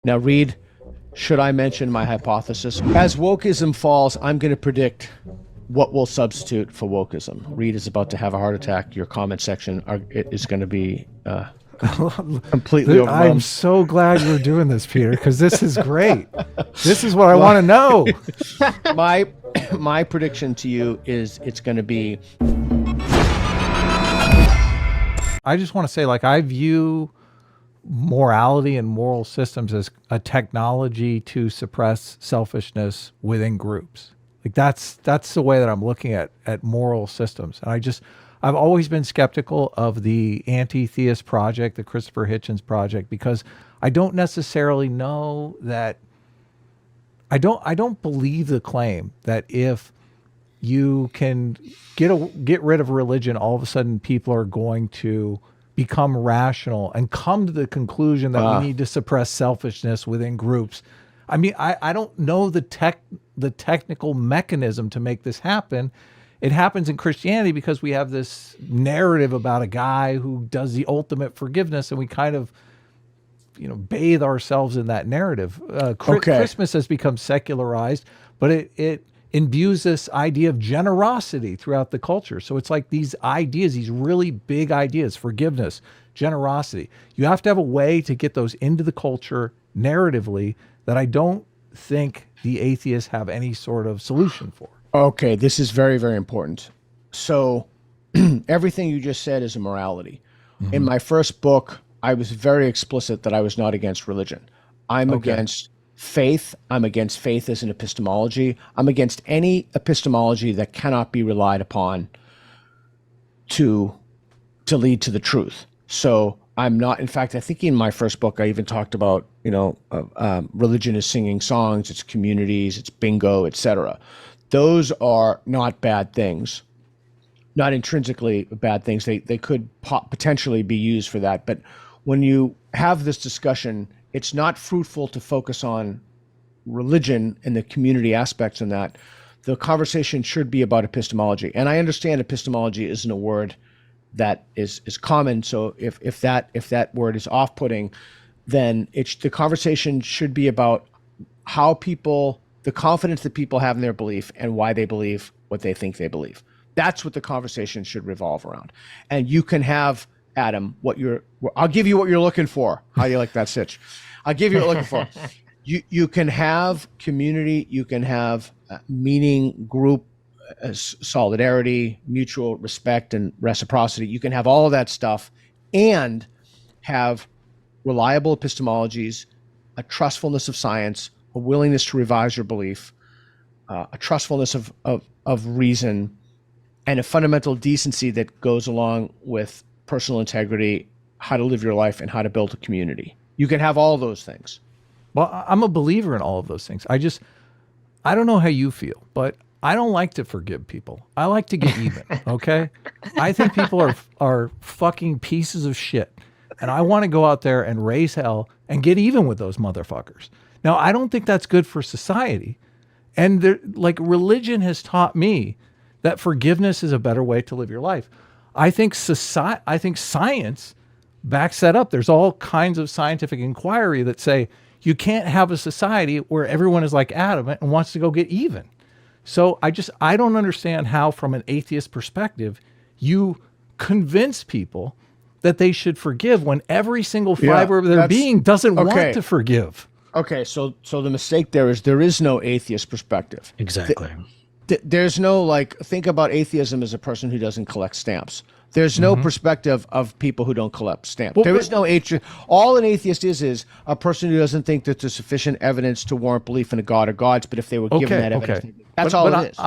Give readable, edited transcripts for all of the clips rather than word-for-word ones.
Now, Reed, should I mention my hypothesis? As wokeism falls, I'm going to predict what will substitute for wokeism. Reed is about to have a heart attack. Your comment section is going to be completely overwhelmed. I'm so glad you're doing this, Peter, because this is great. This is what I want to know. My prediction to you is it's going to be... I just want to say, like, I view morality and moral systems as a technology to suppress selfishness within groups. Like that's the way that I'm looking at moral systems. And I've always been skeptical of the anti-theist project, the Christopher Hitchens project, because I don't necessarily know that I don't believe the claim that if you can get rid of religion, all of a sudden people are going to become rational and come to the conclusion that we need to suppress selfishness within groups. I mean, I don't know the technical mechanism to make this happen. It happens in Christianity because we have this narrative about a guy who does the ultimate forgiveness, and we kind of, bathe ourselves in that narrative. Christmas has become secularized, but it imbues this idea of generosity throughout the culture. So it's like these ideas, these really big ideas, forgiveness, generosity. You have to have a way to get those into the culture narratively that I don't think the atheists have any sort of solution for. Okay, this is very, very important. So everything you just said is a morality. Mm-hmm. In my first book, I was very explicit that I was not against religion. I'm against faith. I'm against faith as an epistemology. I'm against any epistemology that cannot be relied upon to lead to the truth. So I'm not, in fact, I think in my first book, I even talked about, religion is singing songs, it's communities, it's bingo, etc. Those are not bad things, not intrinsically bad things. They could potentially be used for that. But when you have this discussion, it's not fruitful to focus on religion and the community aspects in that. The conversation should be about epistemology. And I understand epistemology isn't a word that is common. So if that word is off-putting, then the conversation should be about how the confidence that people have in their belief and why they believe what they think they believe. That's what the conversation should revolve around. And you can have, Adam, I'll give you what you're looking for. How do you like that, Sitch? I'll give you what you're looking for. You can have community, you can have meaning, group, solidarity, mutual respect, and reciprocity. You can have all of that stuff and have reliable epistemologies, a trustfulness of science, a willingness to revise your belief, a trustfulness of reason, and a fundamental decency that goes along with personal integrity, how to live your life, and how to build a community. You can have all those things. Well, I'm a believer in all of those things. I don't know how you feel, but I don't like to forgive people. I like to get even, okay? I think people are fucking pieces of shit. And I want to go out there and raise hell and get even with those motherfuckers. Now, I don't think that's good for society. And religion has taught me that forgiveness is a better way to live your life. I think science backs that up. There's all kinds of scientific inquiry that say you can't have a society where everyone is like Adam and wants to go get even. So I don't understand how, from an atheist perspective, you convince people that they should forgive when every single fiber of their being doesn't want to forgive. Okay, so the mistake there is no atheist perspective. Exactly. There's no, think about atheism as a person who doesn't collect stamps. There's no perspective of people who don't collect stamps. Well, there is no atheist. All an atheist is a person who doesn't think that there's sufficient evidence to warrant belief in a god or gods, but if they were given that evidence, that's all it is.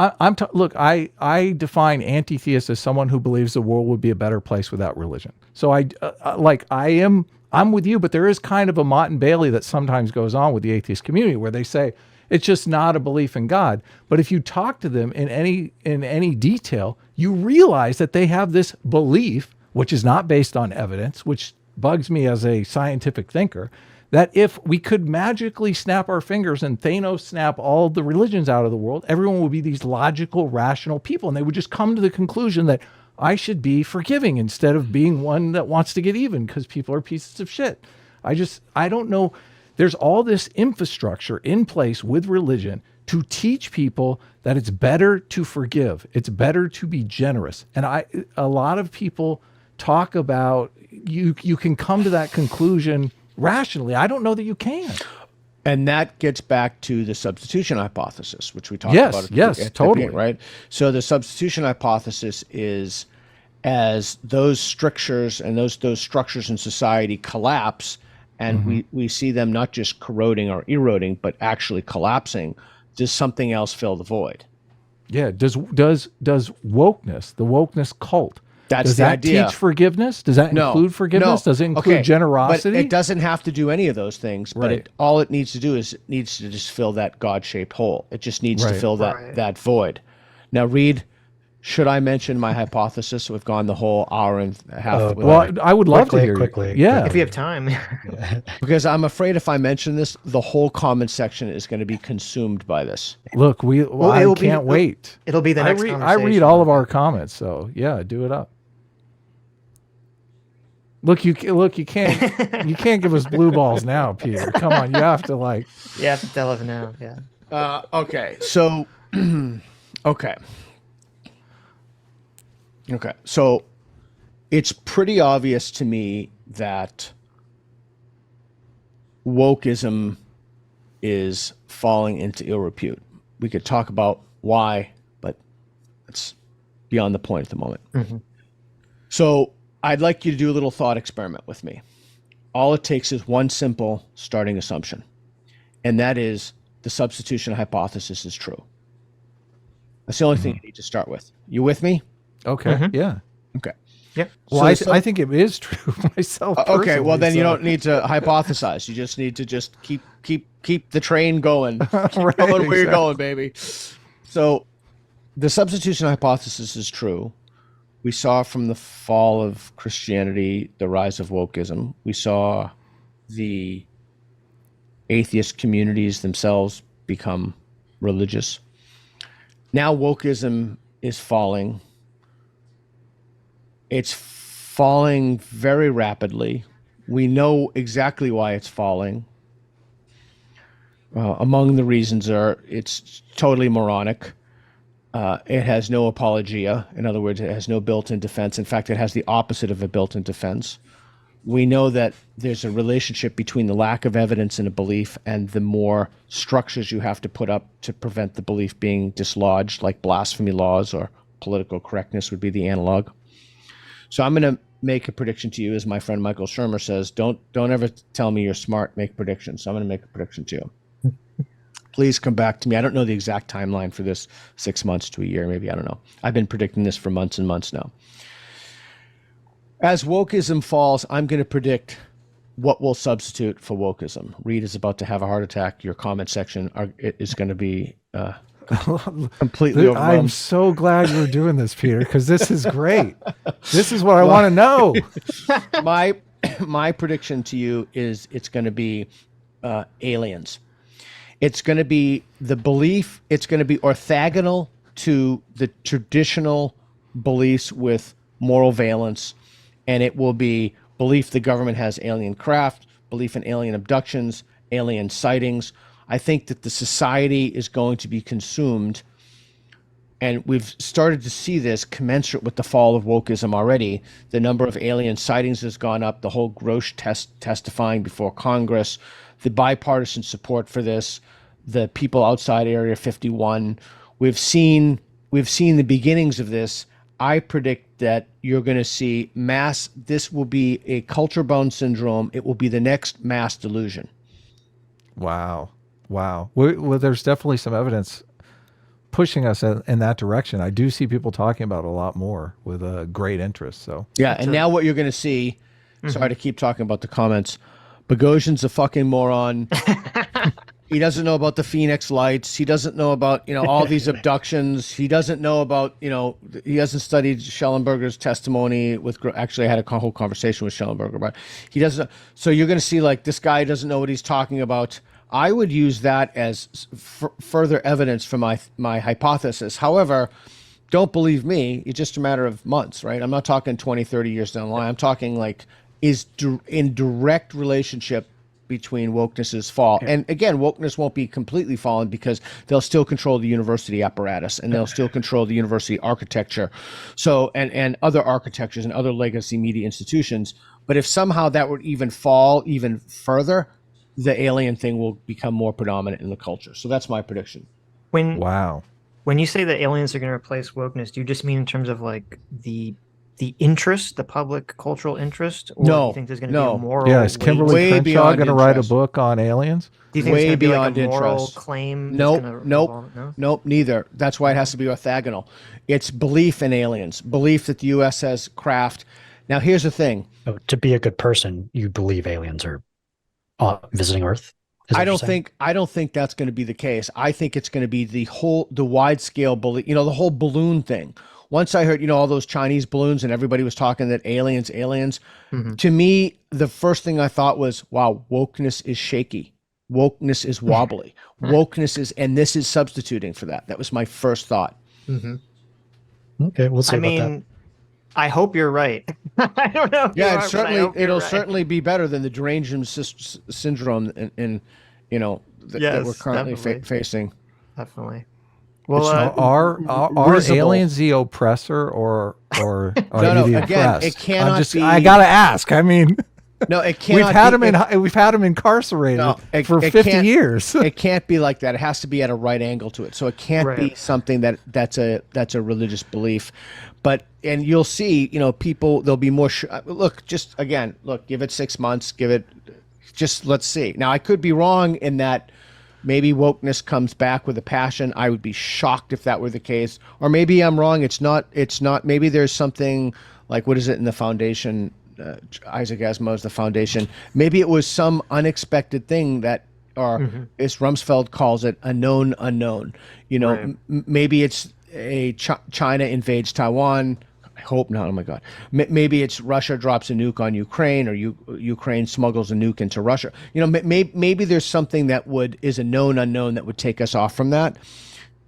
Look, I define anti-theist as someone who believes the world would be a better place without religion. So I'm with you, but there is kind of a Mott and Bailey that sometimes goes on with the atheist community where they say it's just not a belief in God. But if you talk to them in any detail, you realize that they have this belief, which is not based on evidence, which bugs me as a scientific thinker, that if we could magically snap our fingers and Thanos snap all the religions out of the world, everyone would be these logical, rational people. And they would just come to the conclusion that I should be forgiving instead of being one that wants to get even because people are pieces of shit. I don't know. there's all this infrastructure in place with religion to teach people that it's better to forgive. It's better to be generous. And a lot of people talk about you can come to that conclusion rationally. I don't know that you can. And that gets back to the substitution hypothesis, which we talked Yes, about. yes, totally. Beginning, right? So the substitution hypothesis is, as those strictures and those structures in society collapse, and we see them not just corroding or eroding, but actually collapsing, does something else fill the void? Yeah. Does wokeness, the wokeness cult, That's does the that idea. teach forgiveness? Does that include forgiveness? No. Does it include Okay, generosity? But it doesn't have to do any of those things. But Right. all it needs to do is it needs to just fill that God-shaped hole. It just needs to Right. fill that void. Now, Reed, should I mention my hypothesis? We've gone the whole hour and a half. Well, I would love to hear quickly. you. Yeah. If you have time. Because I'm afraid if I mention this, the whole comment section is going to be consumed by this. Look, I it'll can't be, wait. It'll be the I next read conversation. all of our comments, so yeah, do it up. Look, you can't give us blue balls now, Peter. Come on, you have to like. You have to tell us now. Yeah. Okay. So, okay. Okay. So it's pretty obvious to me that wokeism is falling into ill repute. We could talk about why, but it's beyond the point at the moment. So I'd like you to do a little thought experiment with me. All it takes is one simple starting assumption, and that is the substitution hypothesis is true. That's the only thing you need to start with. You with me? Okay. Yeah. Okay. Yep. Well, So- I think it is true myself. Okay. Well, personally, then you so- don't need to hypothesize. You just need to just keep the train going. Keep Right, going where you're exactly. going, baby. So the substitution hypothesis is true. We saw from the fall of Christianity the rise of wokeism. We saw the atheist communities themselves become religious. Now wokeism is falling. It's falling very rapidly. We know exactly why it's falling. Among the reasons are it's totally moronic. It has no apologia. In other words, it has no built-in defense. In fact, it has the opposite of a built-in defense. We know that there's a relationship between the lack of evidence in a belief and the more structures you have to put up to prevent the belief being dislodged, like blasphemy laws or political correctness would be the analog. So I'm going to make a prediction to you, as my friend Michael Shermer says, don't ever tell me you're smart, make predictions. So I'm going to make a prediction to you. Please come back to me. I don't know the exact timeline for this, 6 months to a year, maybe, I don't know. I've been predicting this for months and months now. As wokeism falls, I'm going to predict what will substitute for wokeism. Reed is about to have a heart attack. Your comment section is going to be completely overwhelmed. I'm so glad you're doing this, Peter, because this is great. This is what I want to know. My prediction to you is it's going to be aliens. It's going to be the belief. It's going to be orthogonal to the traditional beliefs with moral valence, and it will be belief the government has alien craft, belief in alien abductions, alien sightings. I think that the society is going to be consumed, and we've started to see this commensurate with the fall of wokeism already. The number of alien sightings has gone up, the whole Grosh testifying before Congress, the bipartisan support for this, the people outside Area 51. We've seen the beginnings of this. I predict that you're going to see this will be a culture bound syndrome. It will be the next mass delusion. Wow. Well, there's definitely some evidence pushing us in that direction. I do see people talking about it a lot more with a great interest. So Yeah, and now what you're going to see, sorry to keep talking about the comments, Boghossian's a fucking moron. He doesn't know about the Phoenix Lights. He doesn't know about, all these abductions. He doesn't know about, he hasn't studied Schellenberger's testimony actually I had a whole conversation with Schellenberger, but he doesn't. So you're going to see like this guy doesn't know what he's talking about. I would use that as further evidence for my hypothesis. However, don't believe me. It's just a matter of months, right? I'm not talking 20, 30 years down the line. I'm talking like in direct relationship between wokeness's fall. And again, wokeness won't be completely fallen because they'll still control the university apparatus and they'll still control the university architecture. So, and other architectures and other legacy media institutions. But if somehow that would even fall even further, the alien thing will become more predominant in the culture. So that's my prediction. Wow. When you say that aliens are going to replace wokeness, do you just mean in terms of like the interest, the public cultural interest, or do you think there's going to be a moral? Yeah, is Kimberly way Crenshaw beyond going to write a interest. book on aliens? Do you think Way it's going to be like beyond a moral interest. claim? Nope, neither. That's why it has to be orthogonal. It's belief in aliens, belief that the U.S. has craft. Now, here's the thing. So to be a good person, you believe aliens are visiting Earth? I don't think that's going to be the case. I think it's going to be the wide scale belief, the whole balloon thing. Once I heard, all those Chinese balloons and everybody was talking that aliens, to me, the first thing I thought was, wow, wokeness is shaky. Wokeness is wobbly. Wokeness is, and this is substituting for that. That was my first thought. Okay, we'll see about that. I hope you're right. I don't know. Yeah, it'll certainly be better than the derangement syndrome that we're currently facing. Definitely. Well, are aliens the oppressor or are they the again, oppressed? it cannot be. I gotta ask. I mean, no, it cannot. We've had him incarcerated for 50 years. It can't be like that. It has to be at a right angle to it. So it can't be something that's a religious belief. And you'll see, people. There'll be more. Give it 6 months. Let's see. Now I could be wrong in that. Maybe wokeness comes back with a passion. I would be shocked if that were the case. Or maybe I'm wrong. It's not. Maybe there's something like, what is it in the foundation? Isaac Asimov's The Foundation. Maybe it was some unexpected thing that, or as Rumsfeld calls it, a known unknown. Maybe it's China invades Taiwan. I hope not. Oh my God. Maybe it's Russia drops a nuke on Ukraine, or Ukraine smuggles a nuke into Russia. Maybe there's something that is a known unknown that would take us off from that.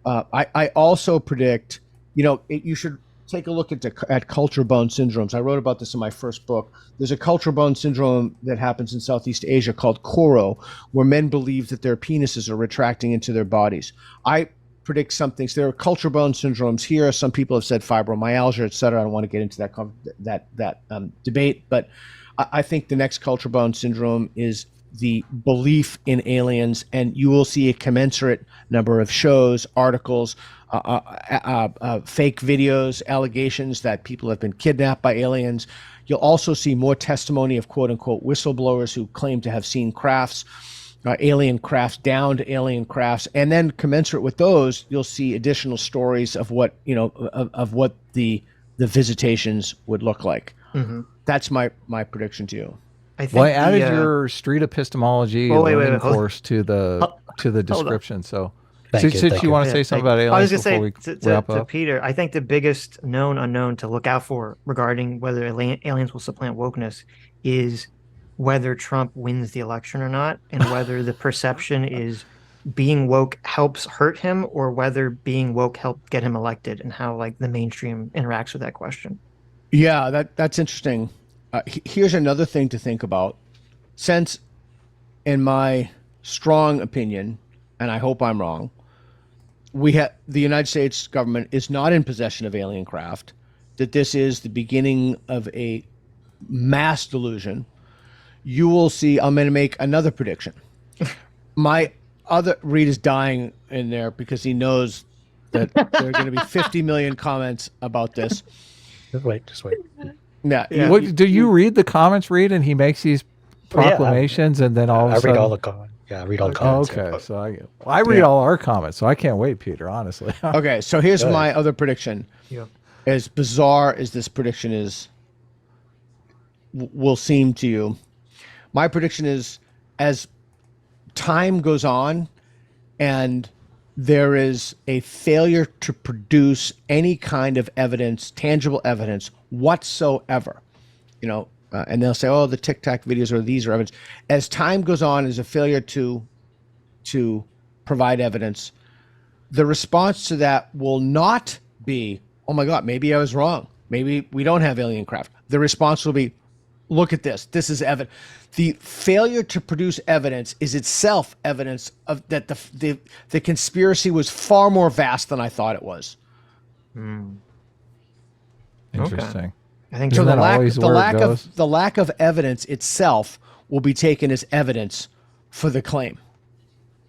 I also predict, you should take a look at culture bone syndromes. I wrote about this in my first book. There's a culture bone syndrome that happens in Southeast Asia called Koro, where men believe that their penises are retracting into their bodies. I predict something. So there are culture bone syndromes here. Some people have said fibromyalgia, et cetera. I don't want to get into that debate, but I think the next culture bone syndrome is the belief in aliens, and you will see a commensurate number of shows, articles, fake videos, allegations that people have been kidnapped by aliens. You'll also see more testimony of quote unquote whistleblowers who claim to have seen crafts. Alien crafts, downed alien crafts, and then commensurate with those, you'll see additional stories of what the visitations would look like. That's my prediction to you. I added your street epistemology course to the description. So, Sitch, you want to say something about aliens? I was going to say wrap to up? Peter, I think the biggest known unknown to look out for regarding whether aliens will supplant wokeness is whether Trump wins the election or not, and whether the perception is being woke helps hurt him, or whether being woke helped get him elected, and how the mainstream interacts with that question. Yeah, that's interesting. Here's another thing to think about. Since, in my strong opinion, and I hope I'm wrong, the United States government is not in possession of alien craft, that this is the beginning of a mass delusion, you will see, I'm going to make another prediction. Reed is dying in there because he knows that there are going to be 50 million comments about this. Just wait. Yeah. Do you read the comments, Reed, and he makes these proclamations, and then all of a sudden... I read all the comments. Yeah, I read all the comments. Okay, so I read all our comments, so I can't wait, Peter, honestly. Okay, so here's my other prediction. Yeah. As bizarre as this prediction will seem to you, my prediction is, as time goes on and there is a failure to produce any kind of evidence, tangible evidence whatsoever, and they'll say, oh, the Tic Tac videos or these are evidence. As time goes on, there's a failure to provide evidence. The response to that will not be, oh my God, maybe I was wrong. Maybe we don't have alien craft. The response will be, look at this. This is evidence. The failure to produce evidence is itself evidence of that the conspiracy was far more vast than I thought it was. Interesting. I think So Isn't the that lack, always the where it lack goes? of the lack of evidence itself will be taken as evidence for the claim.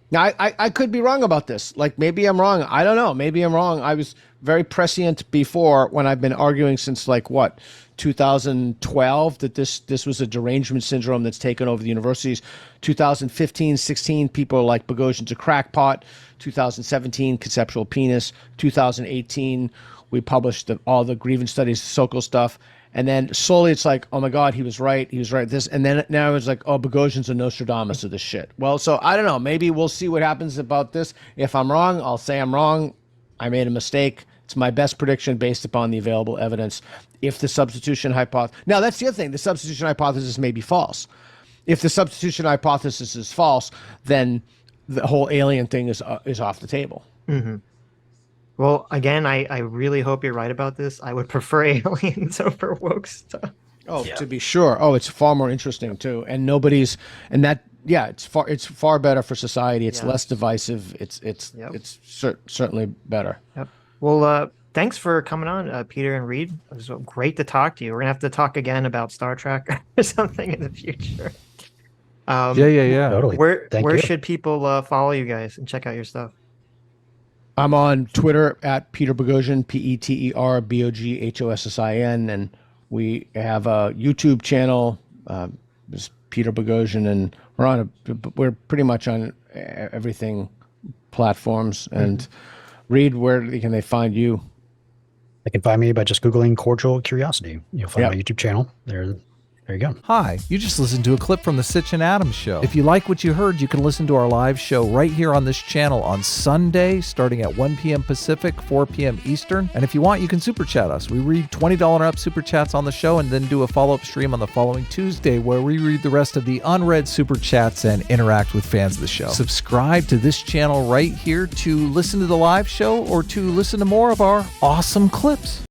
Now, I could be wrong about this. Like, maybe I'm wrong. I don't know. Maybe I'm wrong. I was very prescient before when I've been arguing since, like, what, 2012, that this was a derangement syndrome that's taken over the universities. 2015, 16, people are like, Boghossian's a crackpot. 2017, conceptual penis. 2018, we published all the grievance studies, Sokol stuff. And then slowly it's like, oh my God, he was right. He was right. This. And then now it's like, oh, Boghossian's a Nostradamus of this shit. Well, so I don't know. Maybe we'll see what happens about this. If I'm wrong, I'll say I'm wrong. I made a mistake. It's my best prediction based upon the available evidence. If the substitution hypothesis, now that's the other thing, the substitution hypothesis may be false. If the substitution hypothesis is false, then the whole alien thing is off the table. Mm-hmm. Well, again, I really hope you're right about this. I would prefer aliens over woke stuff. Oh, to be sure. Oh, it's far more interesting too. And it's far better for society. It's less divisive. It's certainly better. Yep. Well, thanks for coming on, Peter and Reed. It was great to talk to you. We're gonna have to talk again about Star Trek or something in the future. Yeah. Totally. Where you. should people follow you guys and check out your stuff? I'm on Twitter at Peter Boghossian, PeterBoghossian, and we have a YouTube channel, just Peter Boghossian, and we're pretty much on everything platforms. And Reed, where can they find you? They can find me by just Googling Cordial Curiosity. You'll find my YouTube channel. There you go. Hi, you just listened to a clip from the Sitch and Adams show. If you like what you heard, you can listen to our live show right here on this channel on Sunday, starting at 1 p.m. Pacific, 4 p.m. Eastern. And if you want, you can super chat us. We read $20 and up super chats on the show and then do a follow-up stream on the following Tuesday where we read the rest of the unread super chats and interact with fans of the show. Subscribe to this channel right here to listen to the live show or to listen to more of our awesome clips.